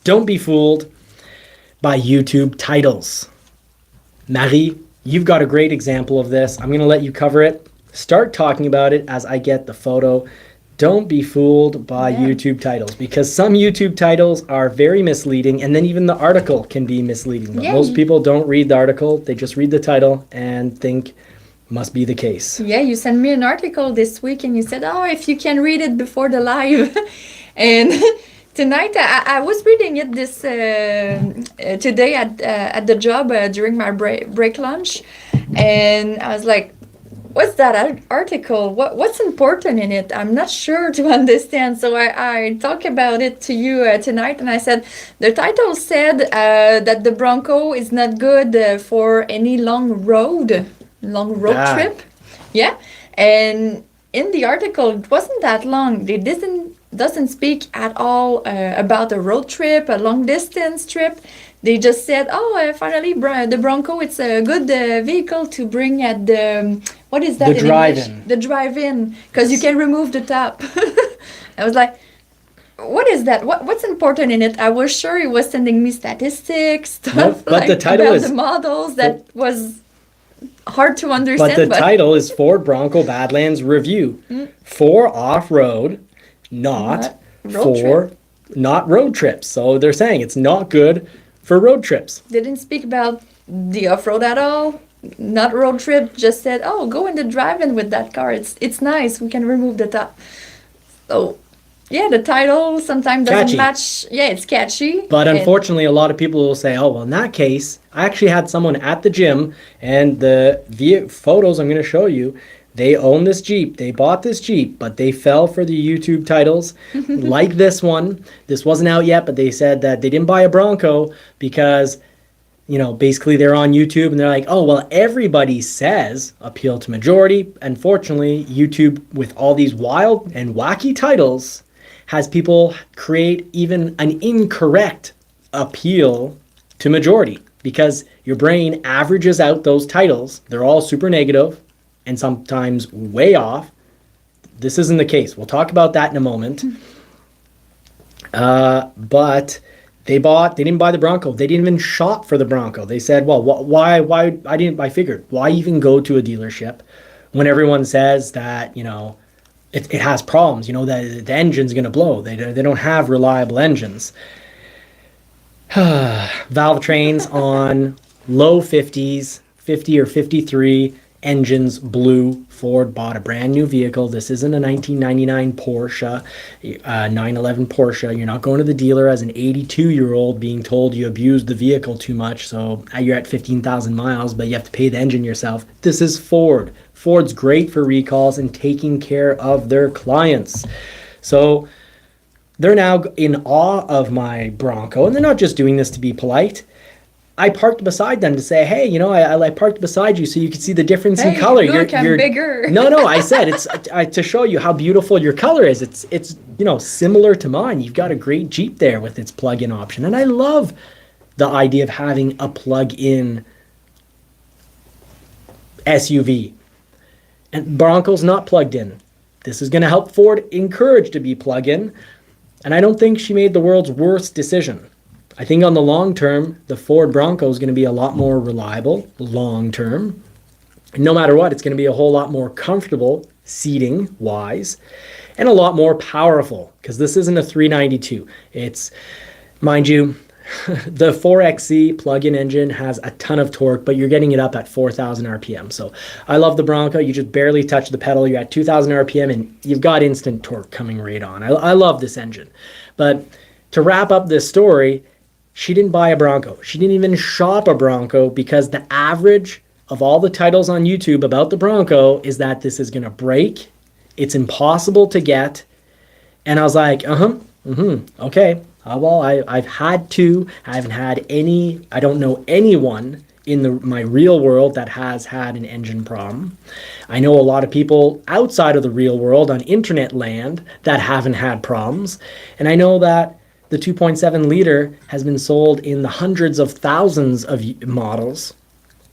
Don't be fooled by YouTube titles. Marie, you've got a great example of this. I'm going to let you cover it. Start talking about it as I get the photo. Don't be fooled by YouTube titles, because some YouTube titles are very misleading, and then even the article can be misleading. But most people don't read the article. They just read the title and think must be the case. Yeah, you sent me an article this week and you said, oh, if you can read it before the live. And tonight I was reading it this today at the job during my break lunch, and I was like, what's that article? What's important in it? I'm not sure to understand. So I talked about it to you tonight, and I said the title said that the Bronco is not good for any long road trip. Yeah, and in the article it wasn't that long. They doesn't speak at all about a road trip, a long distance trip. They just said, finally, the Bronco, it's a good vehicle to bring at the, what is that in English? The drive-in, because you can remove the top. I was like, what is that? What's important in it? I was sure he was sending me statistics, stuff but the title about is, the models that was hard to understand. But the title is Ford Bronco Badlands Review. For off-road, not road trips. So they're saying it's not good for road trips. They didn't speak about the off-road at all. Not road trip. Just said, "Oh, go in the drive-in with that car. It's nice. We can remove the top." So, yeah, the title sometimes doesn't match. Yeah, it's catchy. But unfortunately, a lot of people will say, "Oh, well, in that case, I actually had someone at the gym, and the photos I'm going to show you." They own this Jeep. They bought this Jeep, but they fell for the YouTube titles like this one. This wasn't out yet, but they said that they didn't buy a Bronco because, basically they're on YouTube and they're like, oh, well, everybody says appeal to majority. Unfortunately, YouTube, with all these wild and wacky titles, has people create even an incorrect appeal to majority, because your brain averages out those titles. They're all super negative and sometimes way off. This isn't the case. We'll talk about that in a moment. But they didn't buy the Bronco. They didn't even shop for the Bronco. They said, well, why, I figured, why even go to a dealership when everyone says that, it has problems, that the engine's going to blow. They don't have reliable engines. Valve trains on low 50s, 50 or 53, engines blew. Ford bought a brand new vehicle. This isn't a 1999 Porsche, 911 Porsche. You're not going to the dealer as an 82-year-old being told you abused the vehicle too much, so you're at 15,000 miles, but you have to pay the engine yourself. This is Ford. Ford's great for recalls and taking care of their clients. So they're now in awe of my Bronco, and they're not just doing this to be polite. I parked beside them to say, hey, I parked beside you so you could see the difference in color. Look, I'm bigger. No, I said it's to show you how beautiful your color is. It's similar to mine. You've got a great Jeep there with its plug-in option, and I love the idea of having a plug-in SUV. And Bronco's not plugged in. This is going to help Ford encourage to be plug-in, and I don't think she made the world's worst decision. I think on the long term, the Ford Bronco is going to be a lot more reliable long term. No matter what, it's going to be a whole lot more comfortable seating wise and a lot more powerful, because this isn't a 392. It's, mind you, the 4XE plug-in engine has a ton of torque, but you're getting it up at 4,000 RPM. So I love the Bronco. You just barely touch the pedal. You're at 2,000 RPM and you've got instant torque coming right on. I love this engine. But to wrap up this story, she didn't buy a Bronco. She didn't even shop a Bronco, because the average of all the titles on YouTube about the Bronco is that this is going to break. It's impossible to get. And I was like, okay. Well, I've had two. I haven't had any. I don't know anyone in my real world that has had an engine problem. I know a lot of people outside of the real world on internet land that haven't had problems. And I know that the 2.7 liter has been sold in the hundreds of thousands of models,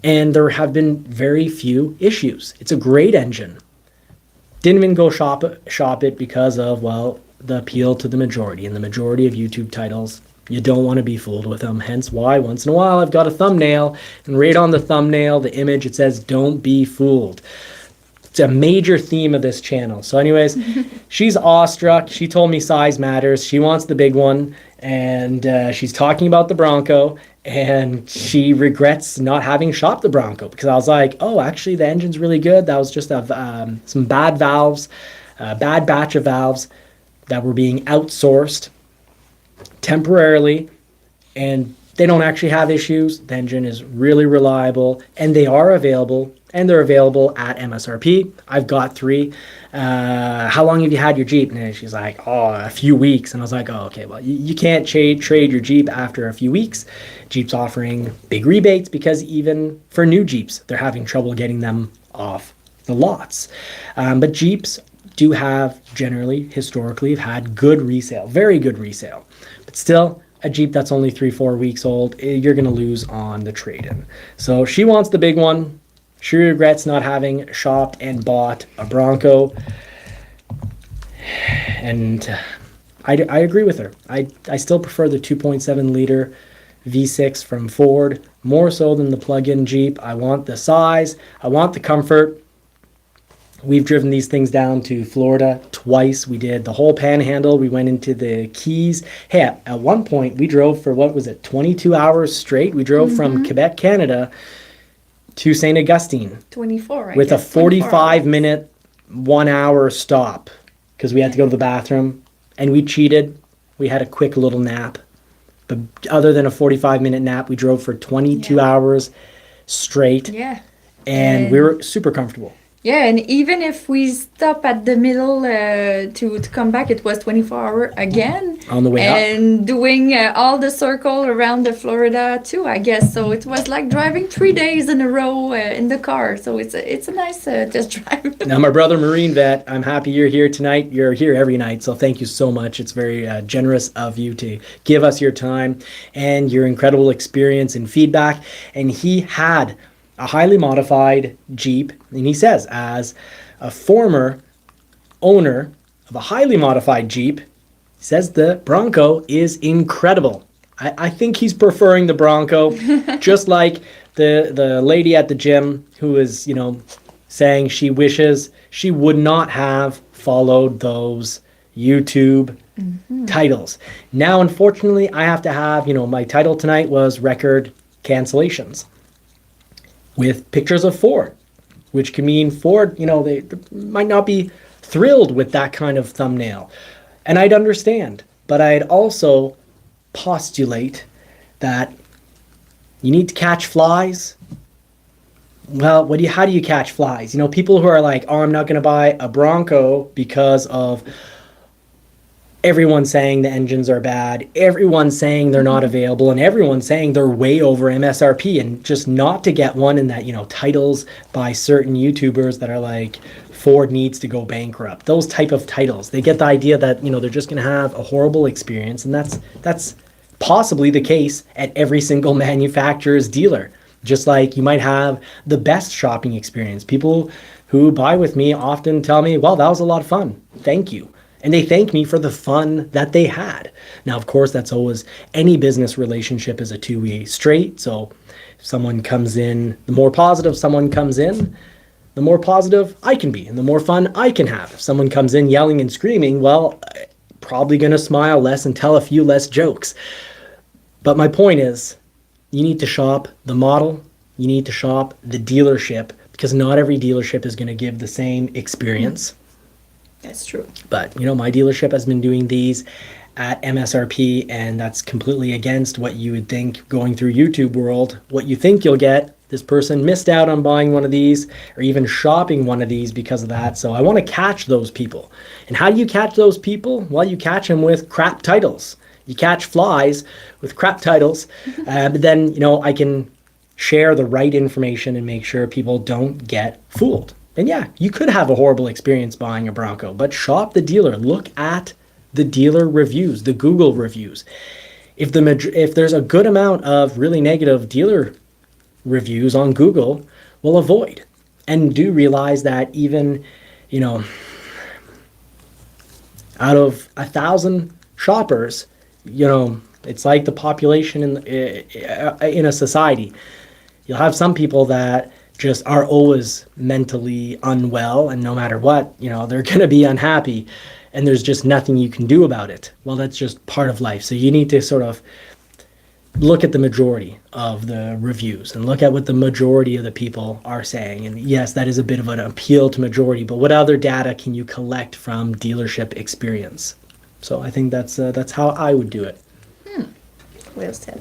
and there have been very few issues. It's a great engine. Didn't even go shop it because of, well, the appeal to the majority, and the majority of YouTube titles You don't want to be fooled with them. Hence why once in a while I've got a thumbnail, and right on the thumbnail, the image, it says, don't be fooled. It's a major theme of this channel. So anyways, she's awestruck. She told me size matters. She wants the big one. And she's talking about the Bronco. And she regrets not having shopped the Bronco. Because I was like, oh, actually, the engine's really good. That was just some bad valves, a bad batch of valves that were being outsourced temporarily. And they don't actually have issues. The engine is really reliable. And they are available. And they're available at MSRP. I've got 3. How long have you had your Jeep? And she's like, oh, a few weeks. And I was like, oh, okay, well, you can't trade your Jeep after a few weeks. Jeep's offering big rebates because even for new Jeeps, they're having trouble getting them off the lots. But Jeeps do have generally, historically, have had good resale, very good resale. But still, a Jeep that's only 3-4 weeks old, you're going to lose on the trade-in. So she wants the big one. She regrets not having shopped and bought a Bronco. And I agree with her. I still prefer the 2.7 liter V6 from Ford more so than the plug-in Jeep. I want the size. I want the comfort. We've driven these things down to Florida twice. We did the whole panhandle. We went into the Keys. Hey, at one point, we drove for, 22 hours straight? We drove from Quebec, Canada to St. Augustine. 24, with a 45-minute, 1-hour stop because we had to go to the bathroom. And we cheated. We had a quick little nap. But other than a 45-minute nap, we drove for 22 hours straight. Yeah. And we were super comfortable. Yeah, and even if we stop at the middle to come back, it was 24 hours again. On the way up. And doing all the circle around the Florida too, I guess. So it was like driving 3 days in a row in the car. So it's a nice test drive. Now, my brother, Marine Vet, I'm happy you're here tonight. You're here every night, so thank you so much. It's very generous of you to give us your time and your incredible experience and feedback. And he had a highly modified Jeep, and he says, as a former owner of a highly modified Jeep, he says the Bronco is incredible. I think he's preferring the Bronco, just like the lady at the gym who is, saying she wishes she would not have followed those YouTube titles. Now, unfortunately, I have to have, my title tonight was record cancellations, with pictures of Ford, which can mean Ford, they might not be thrilled with that kind of thumbnail. And I'd understand, but I'd also postulate that you need to catch flies. Well, how do you catch flies? People who are like, oh, I'm not going to buy a Bronco because of everyone saying the engines are bad, everyone saying they're not available, and everyone saying they're way over MSRP, and just not to get one in that, titles by certain YouTubers that are like, Ford needs to go bankrupt. Those type of titles. They get the idea that, they're just going to have a horrible experience, and that's possibly the case at every single manufacturer's dealer. Just like you might have the best shopping experience. People who buy with me often tell me, well, that was a lot of fun. Thank you. And they thank me for the fun that they had. Now, of course, that's always, any business relationship is a two-way street. So if someone comes in, the more positive someone comes in, the more positive I can be and the more fun I can have. If someone comes in yelling and screaming, well, probably going to smile less and tell a few less jokes. But my point is, you need to shop the model. You need to shop the dealership, because not every dealership is going to give the same experience. That's true. But, my dealership has been doing these at MSRP, and that's completely against what you would think going through YouTube world. What you think you'll get, this person missed out on buying one of these or even shopping one of these because of that. So I want to catch those people. And how do you catch those people? Well, you catch them with crap titles. You catch flies with crap titles. But then, I can share the right information and make sure people don't get fooled. And yeah, you could have a horrible experience buying a Bronco, but shop the dealer. Look at the dealer reviews, the Google reviews. If there's a good amount of really negative dealer reviews on Google, we'll avoid. And do realize that even, out of 1,000 shoppers, It's like the population in a society. You'll have some people that just are always mentally unwell, and no matter what, they're going to be unhappy, and there's just nothing you can do about it. Well, that's just part of life. So you need to sort of look at the majority of the reviews and look at what the majority of the people are saying. And yes, that is a bit of an appeal to majority, but what other data can you collect from dealership experience? So I think that's how I would do it. Well said.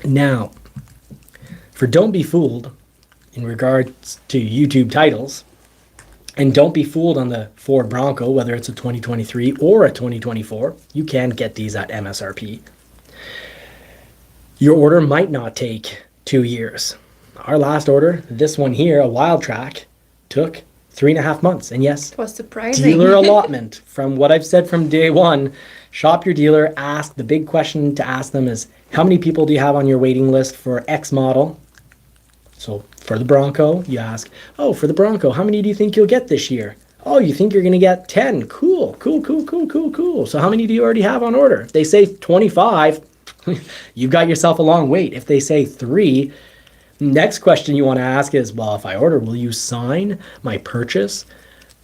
Now, for Don't Be Fooled, in regards to YouTube titles, and don't be fooled on the Ford Bronco, whether it's a 2023 or a 2024, you can get these at MSRP. Your order might not take 2 years. Our last order, this one here, a Wild Track, took 3.5 months. And yes, It was surprising. dealer allotment. From what I've said from day one, shop your dealer, ask. The big question to ask them is, how many people do you have on your waiting list for X model? So for the Bronco, you ask, for the Bronco, how many do you think you'll get this year? Oh, you think you're going to get 10. Cool. So how many do you already have on order? If they say 25, you've got yourself a long wait. If they say 3, next question you want to ask is, well, if I order, will you sign my purchase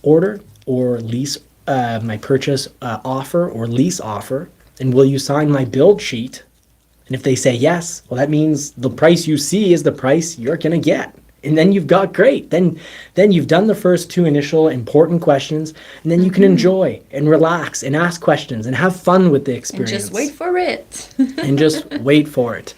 order or lease, my purchase offer or lease offer? And will you sign my build sheet? And if they say yes, well, that means the price you see is the price you're going to get. And then you've got great. Then you've done the first 2 initial important questions, and then you can enjoy and relax and ask questions and have fun with the And experience. just wait for it. And just wait for it.